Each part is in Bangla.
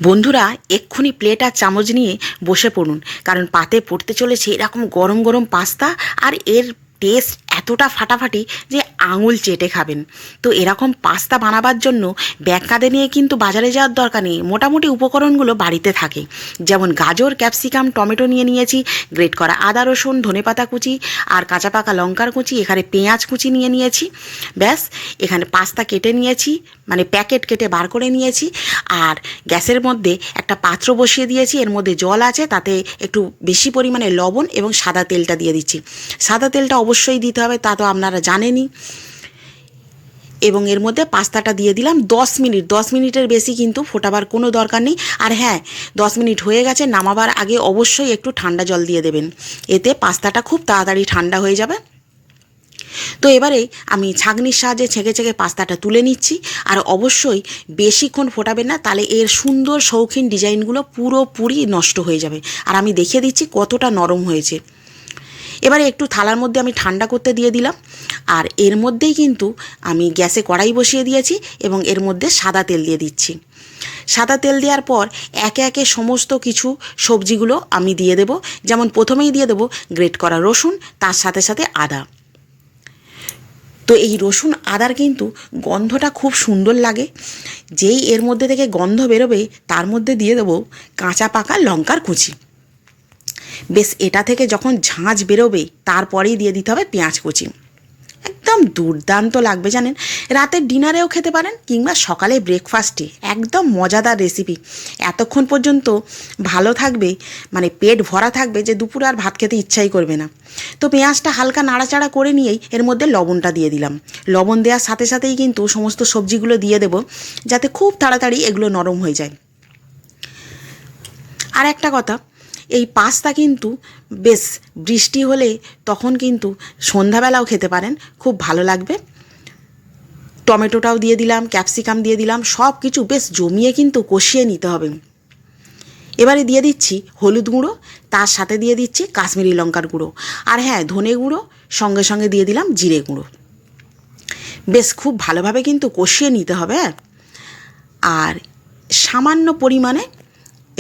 বন্ধুরা, এক্ষুনি প্লেট আর চামচ নিয়ে বসে পড়ুন, কারণ পাতে পড়তে চলেছে এরকম গরম গরম পাস্তা। আর এর টেস্ট এতটা ফাটাফাটি যে আঙুল চেটে খাবেন। তো এরকম পাস্তা বানাবার জন্য ব্যাগ কাঁধে নিয়ে কিন্তু বাজারে যাওয়ার দরকার নেই, মোটামুটি উপকরণগুলো বাড়িতে থাকে। যেমন গাজর, ক্যাপসিকাম, টমেটো নিয়ে নিয়েছি, গ্রেট করা আদা, রসুন, ধনেপাতা কুচি আর কাঁচা পাকা লঙ্কার কুচি, এখানে পেঁয়াজ কুচি নিয়ে নিয়েছি। ব্যাস, এখানে পাস্তা কেটে নিয়েছি, মানে প্যাকেট কেটে বার করে নিয়েছি। আর গ্যাসের মধ্যে একটা পাত্র বসিয়ে দিয়েছি, এর মধ্যে জল আছে, তাতে একটু বেশি পরিমাণে লবণ এবং সাদা তেলটা দিয়ে দিচ্ছি। সাদা তেলটা অবশ্যই দিতে হবে, তা তো আপনারা জানেনই। এবং এর মধ্যে পাস্তাটা দিয়ে দিলাম। 10 মিনিটের বেশি কিন্তু ফোটাবার কোনো দরকার নেই। আর হ্যাঁ, 10 মিনিট হয়ে গেছে, নামাবার আগে অবশ্যই একটু ঠান্ডা জল দিয়ে দেবেন, এতে পাস্তাটা খুব তাড়াতাড়ি ঠান্ডা হয়ে যাবে। তো এবারে আমি ছাঁকনির সাহায্যে ছেঁকে ছেঁকে পাস্তাটা তুলে নিচ্ছি। আর অবশ্যই বেশিক্ষণ ফোটাবেন না, তাহলে এর সুন্দর শৌখিন ডিজাইনগুলো পুরোপুরি নষ্ট হয়ে যাবে। আর আমি দেখিয়ে দিচ্ছি কতটা নরম হয়েছে। এবারে একটু থালার মধ্যে আমি ঠান্ডা করতে দিয়ে দিলাম। আর এর মধ্যেই কিন্তু আমি গ্যাসে কড়াই বসিয়ে দিয়েছি এবং এর মধ্যে সাদা তেল দিয়ে দিচ্ছি। সাদা তেল দেওয়ার পর একে একে সমস্ত কিছু সবজিগুলো আমি দিয়ে দেব। যেমন প্রথমেই দিয়ে দেবো গ্রেট করা রসুন, তার সাথে সাথে আদা। তো এই রসুন আদার কিন্তু গন্ধটা খুব সুন্দর লাগে। যেই এর মধ্যে থেকে গন্ধ বেরোবে, তার মধ্যে দিয়ে দেবো কাঁচা পাকা লঙ্কার কুচি। বেশ, এটা থেকে যখন ঝাঁঝ বেরোবে, তারপরেই দিয়ে দিতে হবে পেঁয়াজ কুচি। একদম দুর্দান্ত লাগবে জানেন। রাতের ডিনারেও খেতে পারেন, কিংবা সকালে ব্রেকফাস্টে একদম মজাদার রেসিপি। এতক্ষণ পর্যন্ত ভালো থাকবে, মানে পেট ভরা থাকবে, যে দুপুরে আর ভাত খেতে ইচ্ছাই করবে না। তো পেঁয়াজটা হালকা নাড়াচাড়া করে নিয়েই এর মধ্যে লবণটা দিয়ে দিলাম। লবণ দেওয়ার সাথে সাথেই কিন্তু সমস্ত সবজিগুলো দিয়ে দেব, যাতে খুব তাড়াতাড়ি এগুলো নরম হয়ে যায়। আর একটা কথা, এই পাস্তা কিন্তু বেশ বৃষ্টি হলে তখন কিন্তু সন্ধ্যাবেলাও খেতে পারেন, খুব ভালো লাগবে। টমেটোটাও দিয়ে দিলাম, ক্যাপসিকাম দিয়ে দিলাম, সব কিছু বেশ জমিয়ে কিন্তু কষিয়ে নিতে হবে। এবারে দিয়ে দিচ্ছি হলুদ গুঁড়ো, তার সাথে দিয়ে দিচ্ছি কাশ্মীরি লঙ্কার গুঁড়ো। আর হ্যাঁ, ধনে গুঁড়ো, সঙ্গে সঙ্গে দিয়ে দিলাম জিরে গুঁড়ো। বেশ খুব ভালোভাবে কিন্তু কষিয়ে নিতে হবে। আর সামান্য পরিমাণে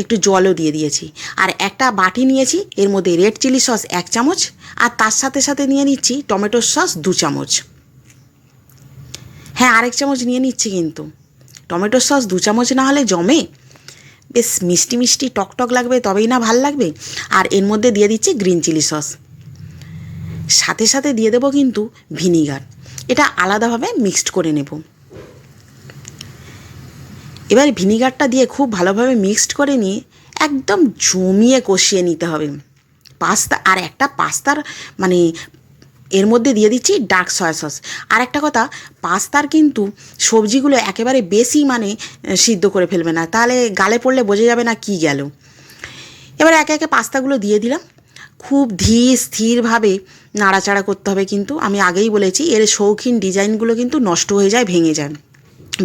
একটু জলও দিয়ে দিয়েছি। আর একটা বাটি নিয়েছি, এর মধ্যে রেড চিলি সস 1 চামচ, আর তার সাথে সাথে নিয়ে নিচ্ছি টমেটোর সস 2 চামচ। হ্যাঁ, আরেক চামচ নিয়ে নিচ্ছি, কিন্তু টমেটোর সস 2 চামচ না হলে জমে। বেশ মিষ্টি মিষ্টি টকটক লাগবে, তবেই না ভাল লাগবে। আর এর মধ্যে দিয়ে দিচ্ছি গ্রিন চিলি সস। সাথে সাথে দিয়ে দেবো কিন্তু ভিনিগার, এটা আলাদাভাবে মিক্সড করে নেব। এবার ভিনিগারটা দিয়ে খুব ভালোভাবে মিক্সড করে নিয়ে একদম জমিয়ে কষিয়ে নিতে হবে পাস্তা। আর একটা পাস্তার মানে এর মধ্যে দিয়ে দিচ্ছি ডার্ক সয়া সস। আর একটা কথা, পাস্তার কিন্তু সবজিগুলো একেবারে বেশি মানে সিদ্ধ করে ফেলবে না, তাহলে গালে পড়লে বোঝা যাবে না কি গেল। এবার একে একে পাস্তাগুলো দিয়ে দিলাম। খুব ধীর স্থিরভাবে নাড়াচাড়া করতে হবে, কিন্তু আমি আগেই বলেছি এর শৌখিন ডিজাইনগুলো কিন্তু নষ্ট হয়ে যায়, ভেঙে যায়।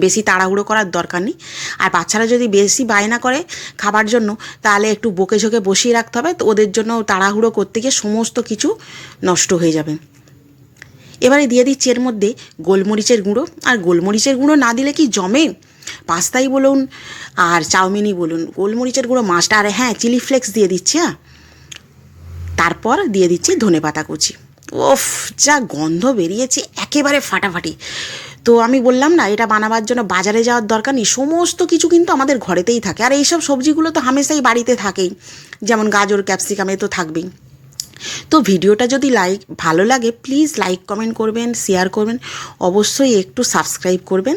বেশি তাড়াহুড়ো করার দরকার নেই। আর বাচ্চারা যদি বেশি বায়না করে খাবার জন্য, তাহলে একটু বকে ঝোঁকে বসিয়ে রাখতে হবে, তো ওদের জন্য তাড়াহুড়ো করতে গিয়ে সমস্ত কিছু নষ্ট হয়ে যাবে। এবারে দিয়ে দিচ্ছি এর মধ্যে গোলমরিচের গুঁড়ো। আর গোলমরিচের গুঁড়ো না দিলে কি জমে? পাস্তাই বলুন আর চাউমিনই বলুন, গোলমরিচের গুঁড়ো মাস্ট। আর হ্যাঁ, চিলি ফ্লেক্স দিয়ে দিচ্ছি। তারপর দিয়ে দিচ্ছি ধনেপাতা কুচি। ওফ, যা গন্ধ বেরিয়েছে, একেবারে ফাটাফাটি। তো আমি বললাম না, এটা বানাবার জন্য বাজারে যাওয়ার দরকার নেই, সমস্ত কিছু কিন্তু আমাদের ঘরেতেই থাকে। আর এইসব সবজিগুলো তো হামেশাই বাড়িতে থাকেই, যেমন গাজর, ক্যাপসিকাম, এ তো থাকবেই। তো ভিডিওটা যদি ভালো লাগে, প্লিজ লাইক কমেন্ট করবেন, শেয়ার করবেন, অবশ্যই একটু সাবস্ক্রাইব করবেন।